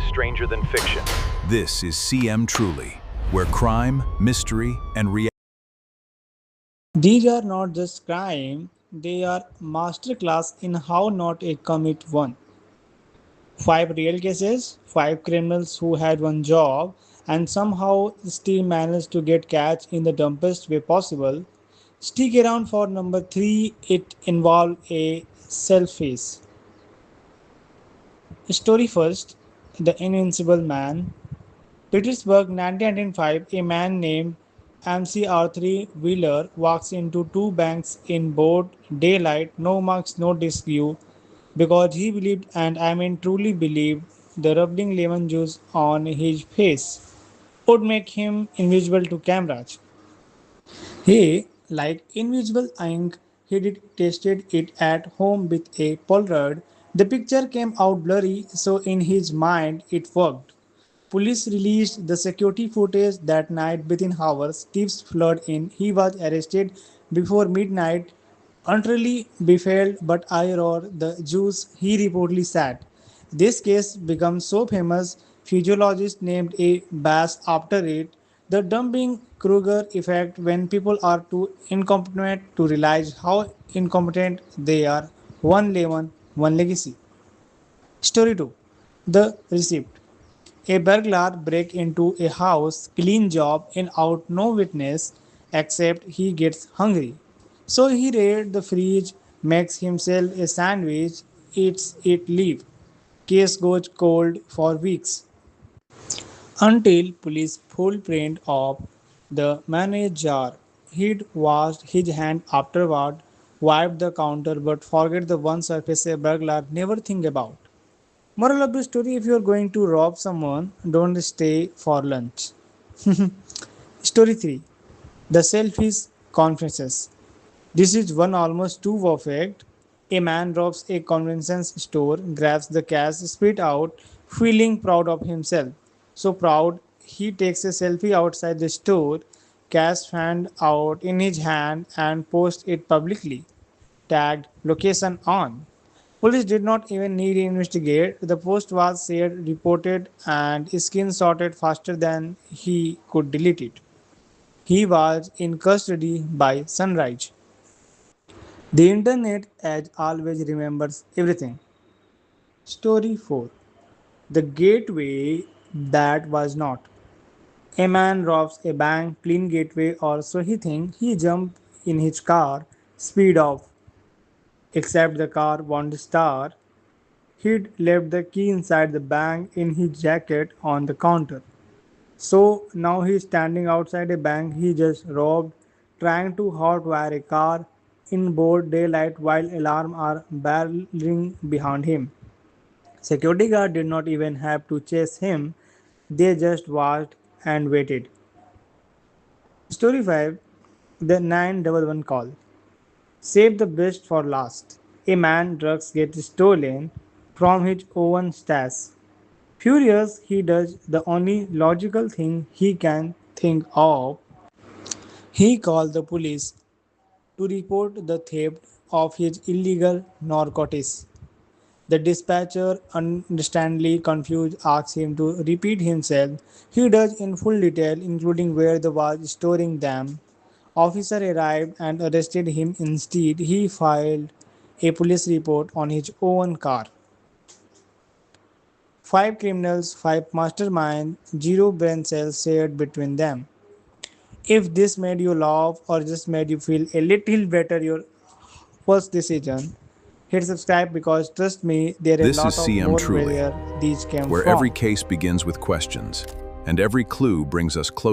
is stranger than fiction. This is CM Truly, where crime, mystery, and reality. These are not just crime, they are masterclass in how not to commit one. 5 real cases, 5 criminals who had one job and somehow still managed to get catch in the dumbest way possible. Stick around for number 3, it involved a selfies. Story first, The Invincible Man. Petersburg, 1905, a man named MC Arthur Wheeler walks into two banks in broad daylight, no marks, no dispute, because he believed, and I mean truly believed, the rubbing lemon juice on his face would make him invisible to cameras. He, like invisible ink, he did tested it at home with a Polaroid. The picture came out blurry, so in his mind it worked. Police released the security footage that night within hours. Thieves flooded in. He was arrested before midnight, utterly befuddled, but I roared the juice he reportedly sat. This case became so famous, physiologists named a bass after it. The Dunning-Kruger effect, when people are too incompetent to realize how incompetent they are. One lemon, one legacy. Story 2. The Receipt. A burglar breaks into a house, clean job, in out, no witness, except he gets hungry. So he raids the fridge, makes himself a sandwich, eats it, leave. Case goes cold for weeks until police full print of the mayonnaise jar. He'd washed his hand afterward, wiped the counter, but forget the one surface a burglar never think about. Moral of the story, if you are going to rob someone, don't stay for lunch. Story 3. The Selfish Confesses. This is one almost too perfect. A man robs a convenience store, grabs the cash, spit out, feeling proud of himself. So proud, he takes a selfie outside the store, cash hand out in his hand, and posts it publicly. Tagged location on. Police did not even need to investigate. The post was shared, reported, and screenshotted faster than he could delete it. He was in custody by sunrise. The internet, as always, remembers everything. Story 4. The gateway that was not. A man robs a bank, clean gateway, or so he thinks. He jumped in his car, speed off, except the car won't start. He'd left the key inside the bank in his jacket on the counter. So now he's standing outside a bank he just robbed, trying to hotwire a car in broad daylight while alarms are barreling behind him. Security guard did not even have to chase him, they just watched and waited. Story 5. The 911 call. Save the best for last. A man drugs get stolen from his own stash. Furious, he does the only logical thing he can think of. He calls the police to report the theft of his illegal narcotics. The dispatcher, understandably confused, asks him to repeat himself. He does in full detail, including where the was storing them. Officer arrived and arrested him instead. He filed a police report on his own car. 5 criminals, 5 masterminds, zero brain cells shared between them. If this made you laugh or just made you feel a little better your first decision, hit subscribe because trust me, there are a This is lot of CM more Truly, where these came where from. every case begins with questions, and every clue brings us closer.